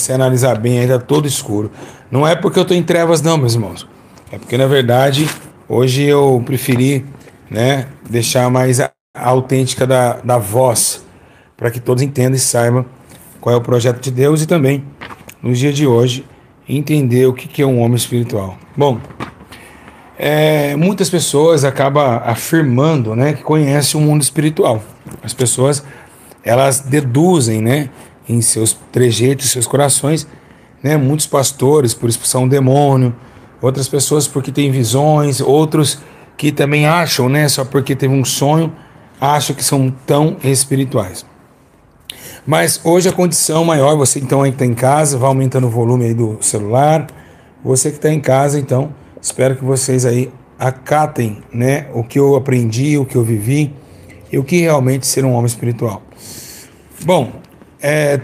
você analisar bem, ainda todo escuro. Não é porque eu estou em trevas não, meus irmãos. É porque, na verdade, hoje eu preferi, né, deixar mais a autêntica da voz, para que todos entendam e saibam qual é o projeto de Deus e também, nos dias de hoje, entender o que é um homem espiritual. Bom, muitas pessoas acabam afirmando, né, que conhecem o mundo espiritual. As pessoas, elas deduzem, né, em seus trejeitos, seus corações, né, muitos pastores por expulsar um demônio, outras pessoas porque têm visões, outros que também acham, né, só porque teve um sonho, acham que são tão espirituais. Mas hoje a condição maior, você então aí que está em casa, vai aumentando o volume aí do celular, você que está em casa, então, espero que vocês aí acatem, né, o que eu aprendi, o que eu vivi e o que realmente ser um homem espiritual. Bom,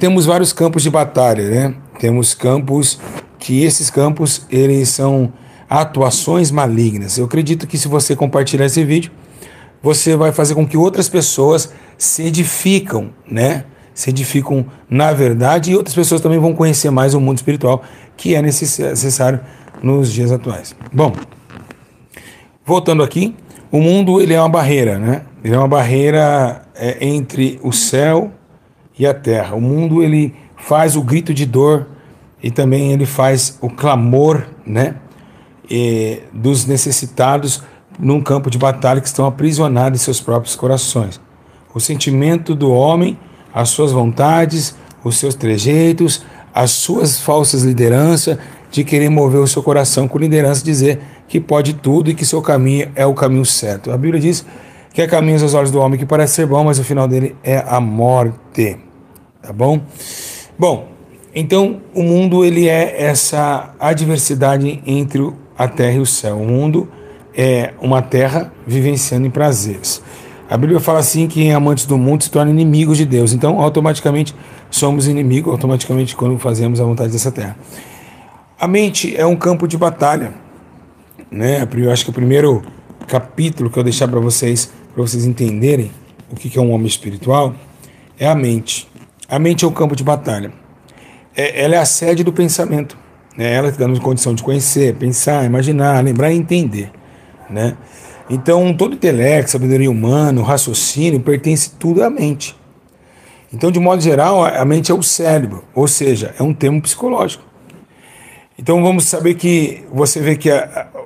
temos vários campos de batalha, né? Temos campos que esses campos, eles são atuações malignas. Eu acredito que se você compartilhar esse vídeo, você vai fazer com que outras pessoas se edificam, né? Se edificam na verdade e outras pessoas também vão conhecer mais o mundo espiritual que é necessário nos dias atuais. Bom, voltando aqui, o mundo ele é uma barreira, né? Ele é uma barreira entre o céu e a terra. O mundo ele faz o grito de dor e também ele faz o clamor, né, dos necessitados num campo de batalha que estão aprisionados em seus próprios corações. O sentimento do homem, as suas vontades, os seus trejeitos, as suas falsas lideranças, de querer mover o seu coração com liderança, dizer que pode tudo e que seu caminho é o caminho certo. A Bíblia diz que há caminhos aos olhos do homem que parece ser bom, mas o final dele é a morte. Tá bom? Bom, então o mundo ele é essa adversidade entre a terra e o céu. O mundo é uma terra vivenciando em prazeres. A Bíblia fala assim que amantes do mundo se tornam inimigos de Deus. Então, automaticamente, somos inimigos, automaticamente, quando fazemos a vontade dessa terra. A mente é um campo de batalha, né? Eu acho que o primeiro capítulo que eu deixar para vocês entenderem o que é um homem espiritual, é a mente. A mente é um campo de batalha. Ela é a sede do pensamento, né? Ela está dando condição de conhecer, pensar, imaginar, lembrar e entender, né? Então, todo intelecto, sabedoria humana, raciocínio, pertence tudo à mente. Então, de modo geral, a mente é o cérebro, ou seja, é um termo psicológico. Então, vamos saber que você vê que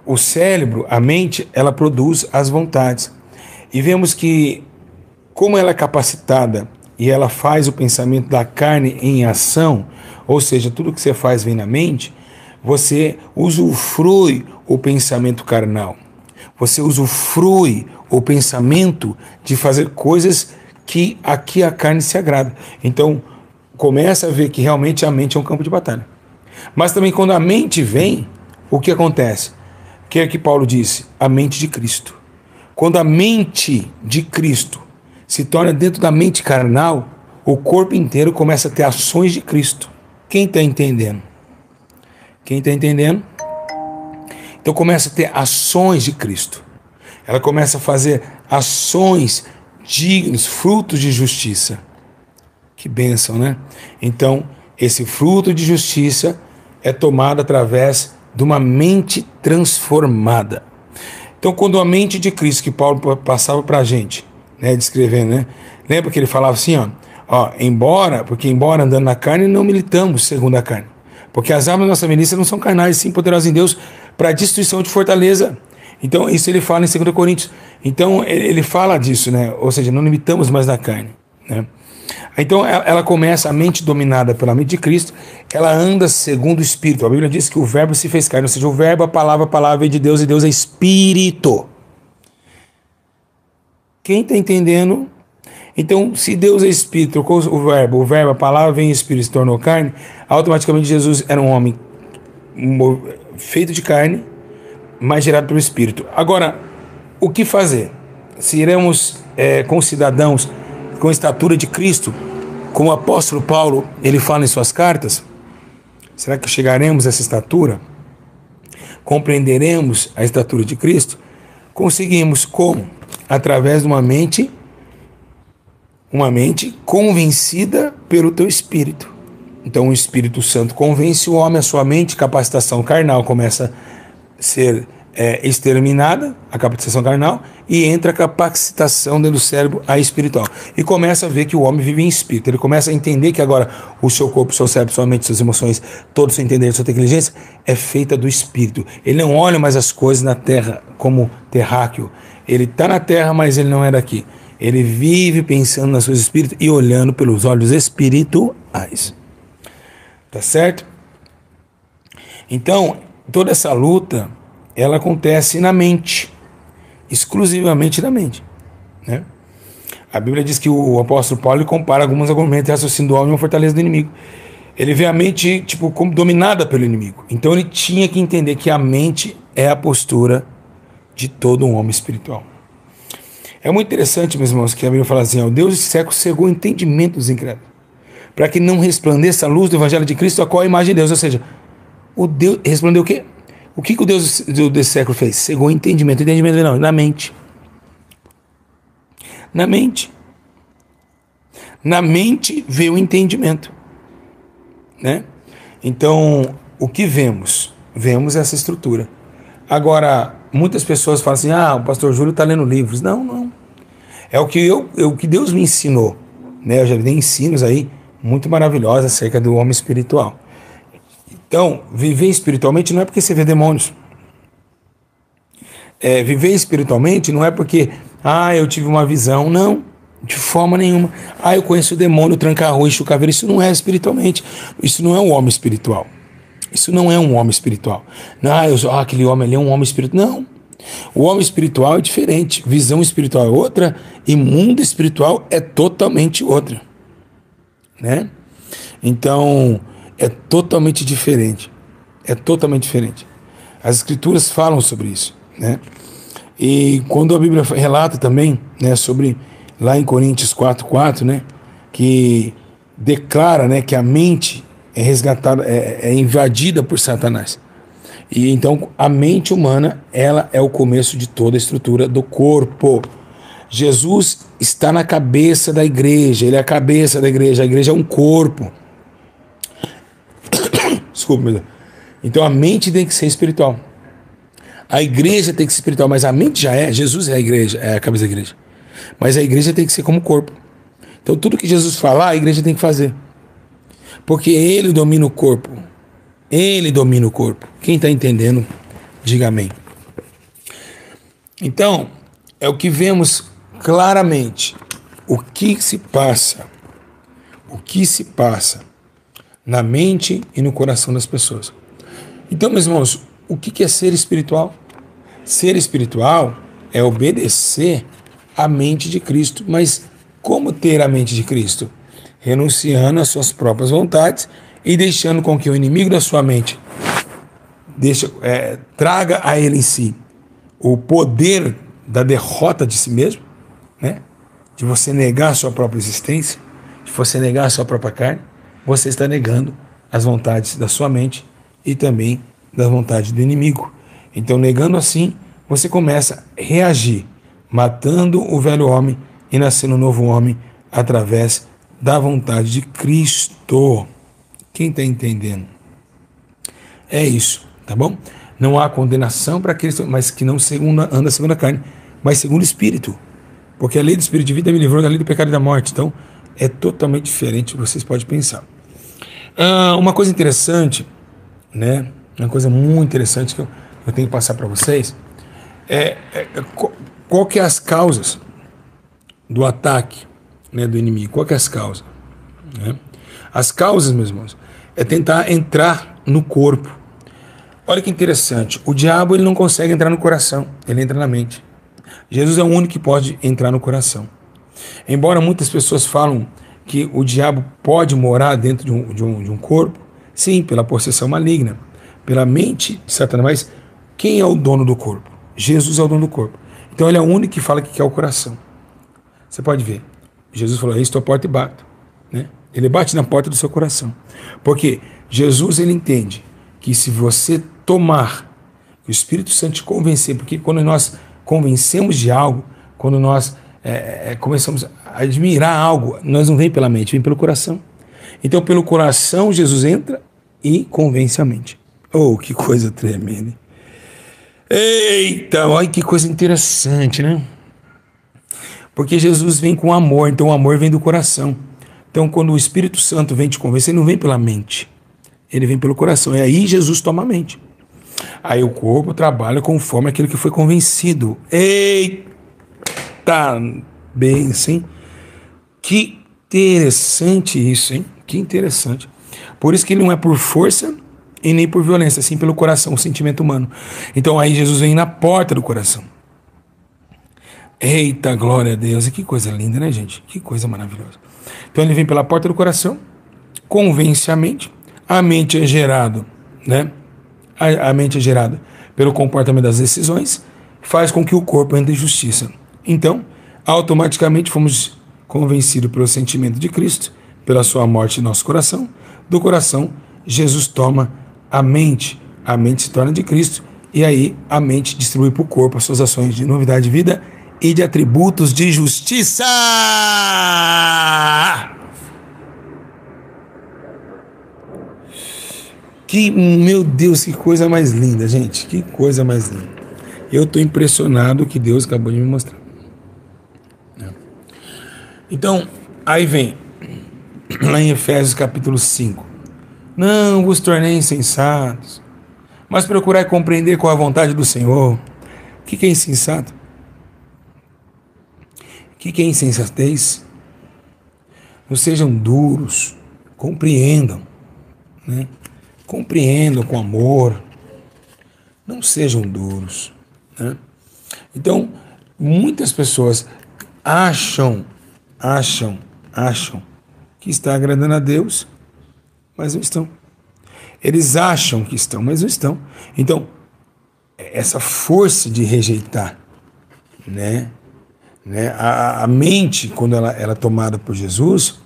o cérebro, a mente, ela produz as vontades. E vemos que, como ela é capacitada e ela faz o pensamento da carne em ação, ou seja, tudo que você faz vem na mente, você usufrui o pensamento carnal. Você usufrui o pensamento de fazer coisas que aqui a carne se agrada. Então, começa a ver que realmente a mente é um campo de batalha. Mas também quando a mente vem, o que acontece? O que é que Paulo disse? A mente de Cristo. Quando a mente de Cristo se torna dentro da mente carnal, o corpo inteiro começa a ter ações de Cristo. Quem está entendendo? Quem está entendendo? Então começa a ter ações de Cristo. Ela começa a fazer ações dignas, frutos de justiça. Que bênção, né? Então, esse fruto de justiça é tomado através de uma mente transformada. Então, quando a mente de Cristo, que Paulo passava para a gente, né, descrevendo, né? Lembra que ele falava assim, embora andando na carne, não militamos segundo a carne. Porque as armas da nossa milícia não são carnais, sim poderosas em Deus para a destruição de fortaleza. Então, isso ele fala em 2 Coríntios. Então, ele fala disso, né? Ou seja, não limitamos mais na carne, né? Então, ela começa, a mente dominada pela mente de Cristo, ela anda segundo o Espírito. A Bíblia diz que o verbo se fez carne, ou seja, o verbo, a palavra vem de Deus e Deus é Espírito. Quem está entendendo? Então, se Deus é Espírito, o verbo, a palavra vem em Espírito, se tornou carne, automaticamente Jesus era um homem feito de carne, mas gerado pelo Espírito. Agora, o que fazer? Se iremos com cidadãos com estatura de Cristo, como o apóstolo Paulo ele fala em suas cartas, será que chegaremos a essa estatura? Compreenderemos a estatura de Cristo? Conseguimos como? Através de uma mente convencida pelo teu Espírito. Então o Espírito Santo convence o homem, a sua mente, capacitação carnal começa a ser exterminada, a capacitação carnal, e entra a capacitação dentro do cérebro, a espiritual. E começa a ver que o homem vive em espírito. Ele começa a entender que agora o seu corpo, o seu cérebro, sua mente, suas emoções, todo o seu entender, sua inteligência é feita do espírito. Ele não olha mais as coisas na terra como terráqueo. Ele está na terra, mas ele não é daqui. Ele vive pensando nas coisas do espírito e olhando pelos olhos espirituais. Tá certo? Então, toda essa luta, ela acontece na mente, exclusivamente na mente, né? A Bíblia diz que o apóstolo Paulo compara alguns argumentos e raciocínio do homem à fortaleza do inimigo. Ele vê a mente como dominada pelo inimigo. Então ele tinha que entender que a mente é a postura de todo um homem espiritual. É muito interessante, meus irmãos, que a Bíblia fala assim: o Deus desse século cegou o entendimento dos incrédulos, para que não resplandeça a luz do evangelho de Cristo, a qual é a imagem de Deus. Ou seja, o Deus resplandeceu o quê? O que o Deus desse século fez? Cegou o entendimento. O entendimento não, na mente. Na mente. Na mente vê o entendimento, né? Então, o que vemos? Vemos essa estrutura. Agora, muitas pessoas falam assim: o pastor Júlio está lendo livros. Não. É o que Deus me ensinou, né? Eu já dei ensinos aí muito maravilhosos acerca do homem espiritual. Então, viver espiritualmente não é porque você vê demônios. Viver espiritualmente não é porque, eu tive uma visão. Não, de forma nenhuma. Eu conheço o demônio, tranca-rua, chucaveiro. Isso não é espiritualmente. Isso não é um homem espiritual. Isso não é um homem espiritual. Aquele homem ali é um homem espiritual. Não. O homem espiritual é diferente. Visão espiritual é outra e mundo espiritual é totalmente outra, né? Então, é totalmente diferente. É totalmente diferente. As escrituras falam sobre isso, né? E quando a Bíblia relata também, né, sobre, lá em Coríntios 4:4, né, que declara, né, que a mente é resgatada, é invadida por Satanás. E então a mente humana, ela é o começo de toda a estrutura do corpo. Jesus está na cabeça da igreja, ele é a cabeça da igreja, a igreja é um corpo. Desculpa, meu Deus. Então a mente tem que ser espiritual. A igreja tem que ser espiritual, mas a mente já é. Jesus é a igreja, é a cabeça da igreja. Mas a igreja tem que ser como corpo. Então tudo que Jesus falar, a igreja tem que fazer. Porque ele domina o corpo. Ele domina o corpo. Quem está entendendo, diga amém. Então, é o que vemos claramente. O que se passa na mente e no coração das pessoas. Então, meus irmãos, o que é ser espiritual? Ser espiritual é obedecer à mente de Cristo. Mas como ter a mente de Cristo? Renunciando às suas próprias vontades e deixando com que o inimigo da sua mente traga a ele em si o poder da derrota de si mesmo, né? De você negar a sua própria existência, de você negar a sua própria carne. Você está negando as vontades da sua mente e também das vontades do inimigo. Então, negando assim, você começa a reagir, matando o velho homem e nascendo um novo homem através da vontade de Cristo. Quem está entendendo? É isso, tá bom? Não há condenação para aqueles, mas que não anda segundo a carne, mas segundo o Espírito. Porque a lei do Espírito de vida me livrou da lei do pecado e da morte. Então, é totalmente diferente, vocês podem pensar. Uma coisa interessante, né? Uma coisa muito interessante que eu tenho que passar para vocês qual que é as causas do ataque, né, do inimigo. Qual que é as causas? Né? As causas, meus irmãos, é tentar entrar no corpo. Olha que interessante. O diabo, ele não consegue entrar no coração, ele entra na mente. Jesus é o único que pode entrar no coração. Embora muitas pessoas falam que o diabo pode morar dentro de um corpo, sim, pela possessão maligna, pela mente de Satanás. Mas quem é o dono do corpo? Jesus é o dono do corpo. Então ele é o único que fala que quer o coração. Você pode ver. Jesus falou: estou à porta e bato, né? Ele bate na porta do seu coração. Porque Jesus, ele entende que se você tomar, que o Espírito Santo te convencer, porque quando nós convencemos de algo, quando nós começamos a admirar algo, nós não vem pela mente, vem pelo coração. Então, pelo coração, Jesus entra e convence a mente. Oh, que coisa tremenda. Eita, olha que coisa interessante, né? Porque Jesus vem com amor, então o amor vem do coração. Então, quando o Espírito Santo vem te convencer, ele não vem pela mente, ele vem pelo coração. E aí Jesus toma a mente. Aí o corpo trabalha conforme aquilo que foi convencido. Eita, bem, sim. Que interessante isso, hein? Que interessante. Por isso que ele não é por força e nem por violência, assim pelo coração, o sentimento humano. Então aí Jesus vem na porta do coração. Eita, glória a Deus. E que coisa linda, né, gente? Que coisa maravilhosa. Então ele vem pela porta do coração, convence a mente é gerado, né? A mente é gerada pelo comportamento das decisões, faz com que o corpo entre em justiça. Então, automaticamente fomos convencidos pelo sentimento de Cristo, pela sua morte em nosso coração. Do coração, Jesus toma a mente se torna de Cristo, e aí a mente distribui para o corpo as suas ações de novidade de vida e de atributos de justiça. Que, meu Deus, que coisa mais linda, gente. Que coisa mais linda. Eu estou impressionado que Deus acabou de me mostrar. Então, aí vem, lá em Efésios capítulo 5. Não vos tornei insensatos, mas procurai compreender qual a vontade do Senhor. O que é insensato? O que é insensatez? Não sejam duros, compreendam, né? Compreendam com amor, não sejam duros, né? Então, muitas pessoas acham que está agradando a Deus, mas não estão. Eles acham que estão, mas não estão. Então, essa força de rejeitar, né? A mente, quando ela é tomada por Jesus,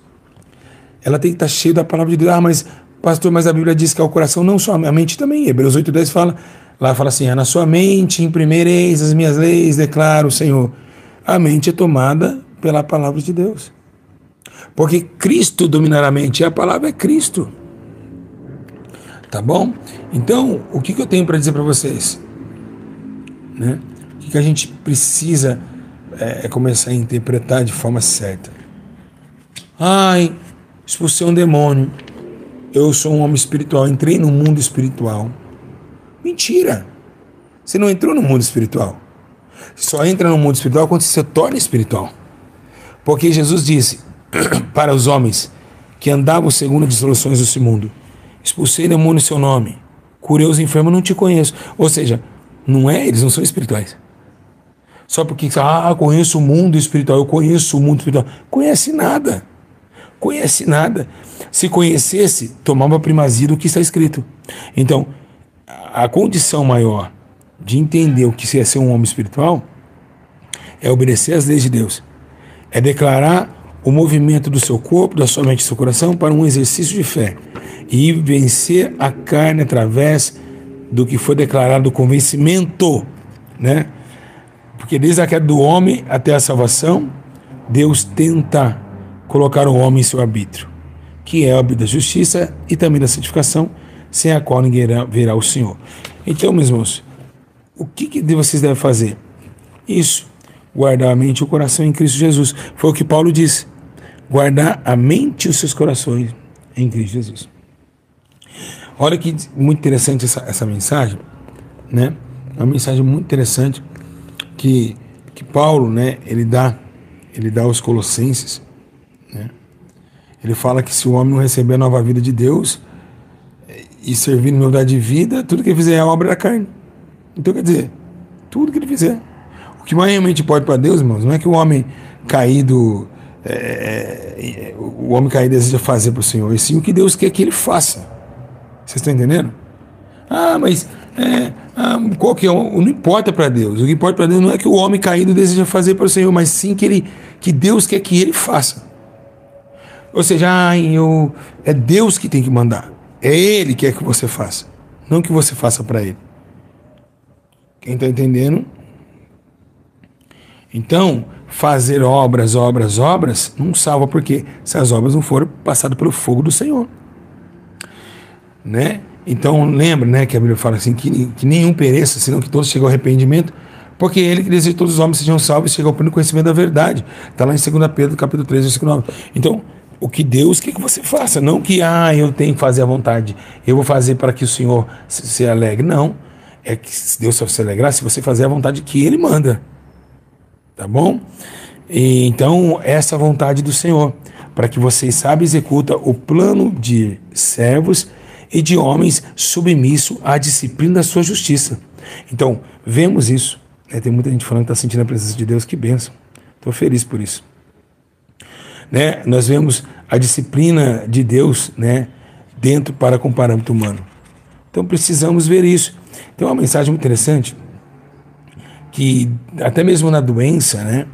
ela tem que estar cheia da palavra de Deus. Ah, mas pastor, mas a Bíblia diz que é o coração, não só a mente também. Hebreus 8:10 fala, lá fala assim, na sua mente imprimereis as minhas leis, declara o Senhor. A mente é tomada pela palavra de Deus. Porque Cristo dominará a mente, e a palavra é Cristo. Tá bom? Então, o que eu tenho para dizer para vocês? Né? O que a gente precisa começar a interpretar de forma certa? Ai, expulsei um demônio. Eu sou um homem espiritual, entrei no mundo espiritual. Mentira! Você não entrou no mundo espiritual. Você só entra no mundo espiritual quando você se torna espiritual. Porque Jesus disse para os homens que andavam segundo as dissoluções desse mundo: expulsei demônio em seu nome, curei os enfermos, não te conheço. Ou seja, eles não são espirituais. Só porque conheço o mundo espiritual, eu conheço o mundo espiritual. Conhece nada. Se conhecesse, tomava primazia do que está escrito. Então, a condição maior de entender o que é ser um homem espiritual é obedecer às leis de Deus. É declarar o movimento do seu corpo, da sua mente e do seu coração para um exercício de fé. E vencer a carne através do que foi declarado, do convencimento, né? Porque desde a queda do homem até a salvação, Deus tenta colocar o homem em seu arbítrio, que é o arbítrio da justiça e também da santificação, sem a qual ninguém verá o Senhor. Então, meus irmãos, o que vocês devem fazer? Isso, guardar a mente e o coração em Cristo Jesus. Foi o que Paulo disse, guardar a mente e os seus corações em Cristo Jesus. Olha que muito interessante essa mensagem, né? Uma mensagem muito interessante que Paulo, né, ele dá aos Colossenses, né? Ele fala que se o homem não receber a nova vida de Deus e servir em novidade de vida, tudo que ele fizer é obra da carne. Então, quer dizer, tudo que ele fizer. O que mais realmente pode para Deus, irmãos, não é que o homem caído deseja fazer para o Senhor, e sim o que Deus quer que ele faça. Vocês estão entendendo? Mas qual que é? Não importa para Deus. O que importa para Deus não é que o homem caído deseja fazer para o Senhor, mas sim que Deus quer que ele faça. Ou seja, é Deus que tem que mandar. É Ele que quer que você faça, não que você faça para Ele. Quem está entendendo? Então, fazer obras, obras, obras, não salva, porque se as obras não forem passadas pelo fogo do Senhor, né? Então, lembra, né, que a Bíblia fala assim, que nenhum pereça, senão que todos chegam ao arrependimento, porque ele que deseja que todos os homens sejam salvos e chegam ao pleno conhecimento da verdade. Está lá em 2 Pedro, capítulo 3, versículo 9. Então, o que Deus quer que você faça, não que, eu tenho que fazer à vontade, eu vou fazer para que o Senhor se alegre. Não, é que Deus só se alegrar se você fazer a vontade que Ele manda. Tá bom? E, então, essa é a vontade do Senhor, para que vocês saibam executa o plano de servos e de homens submissos à disciplina da sua justiça. Então, vemos isso. Tem muita gente falando que está sentindo a presença de Deus, que bênção. Estou feliz por isso. Né? Nós vemos a disciplina de Deus, né, dentro para com o parâmetro humano. Então precisamos ver isso. Tem uma mensagem muito interessante, que até mesmo na doença, né,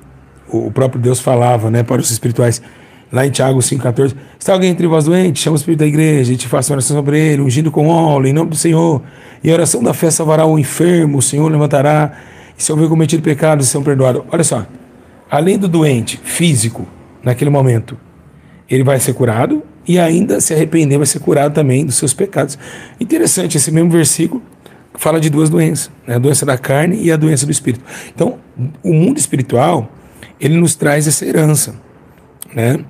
o próprio Deus falava, né, para os espirituais, lá em Tiago 5,14, está alguém entre vós doente, chama o Espírito da igreja e te faça oração sobre ele, ungindo com óleo, em nome do Senhor, e a oração da fé salvará o enfermo, o Senhor levantará, e se houver cometido pecados, serão perdoados. Olha só, além do doente físico, naquele momento, ele vai ser curado, e ainda se arrepender vai ser curado também dos seus pecados. Interessante, esse mesmo versículo fala de duas doenças, né? A doença da carne e a doença do espírito. Então, o mundo espiritual, ele nos traz essa herança, né?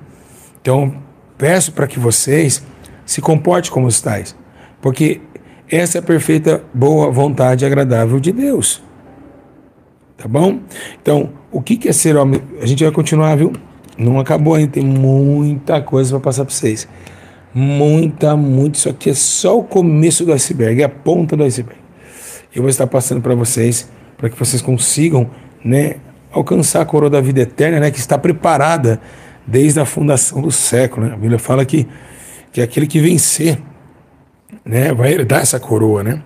Então, peço para que vocês se comportem como os tais, porque essa é a perfeita, boa vontade agradável de Deus. Tá bom? Então, o que é ser homem? A gente vai continuar, viu? Não acabou ainda, tem muita coisa para passar para vocês. Muita. Isso aqui é só o começo do iceberg, é a ponta do iceberg. Eu vou estar passando para vocês, para que vocês consigam, né, alcançar a coroa da vida eterna, né, que está preparada desde a fundação do século, né? A Bíblia fala que aquele que vencer, né, vai herdar essa coroa, né?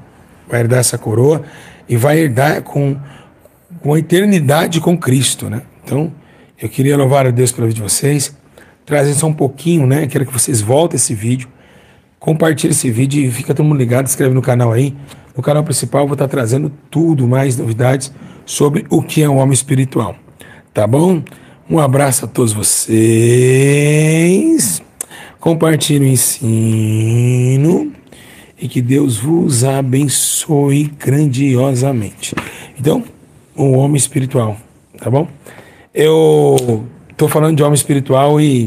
Vai herdar essa coroa e vai herdar com a eternidade com Cristo, né? Então, eu queria louvar a Deus pela vida de vocês, trazer só um pouquinho, né? Quero que vocês voltem esse vídeo, compartilhem esse vídeo e fica todo mundo ligado, inscreve no canal aí. No canal principal eu vou estar trazendo tudo, mais novidades sobre o que é um homem espiritual. Tá bom? Um abraço a todos vocês. Compartilhe o ensino e que Deus vos abençoe grandiosamente. Então, um homem espiritual, tá bom? Eu tô falando de homem espiritual e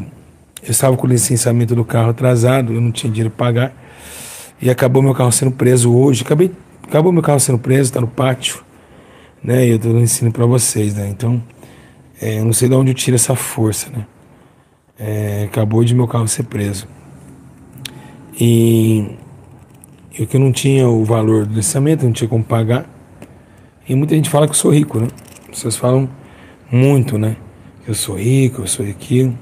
eu estava com o licenciamento do carro atrasado, eu não tinha dinheiro para pagar e acabou meu carro sendo preso hoje. Acabou meu carro sendo preso, está no pátio, né? E eu estou ensinando para vocês, né? Então, eu não sei de onde eu tiro essa força, né? Acabou de meu carro ser preso. E eu que não tinha o valor do licenciamento, não tinha como pagar. E muita gente fala que eu sou rico, né? Vocês falam muito, né? Que eu sou rico, eu sou aquilo.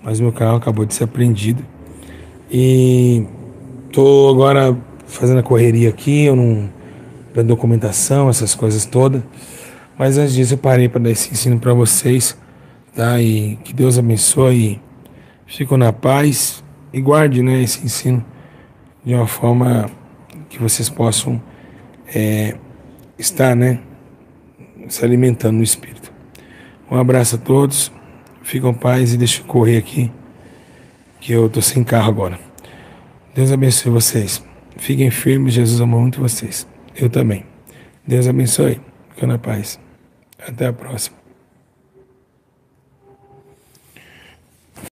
Mas meu carro acabou de ser apreendido. E tô agora fazendo a correria aqui, eu não da documentação, essas coisas todas. Mas antes disso eu parei para dar esse ensino para vocês, tá? E que Deus abençoe, fiquem na paz e guarde, né, esse ensino de uma forma que vocês possam estar, né, se alimentando no Espírito. Um abraço a todos, fiquem em paz e deixa eu correr aqui, que eu tô sem carro agora. Deus abençoe vocês. Fiquem firmes, Jesus ama muito vocês. Eu também. Deus abençoe. Fiquem na paz. Até a próxima.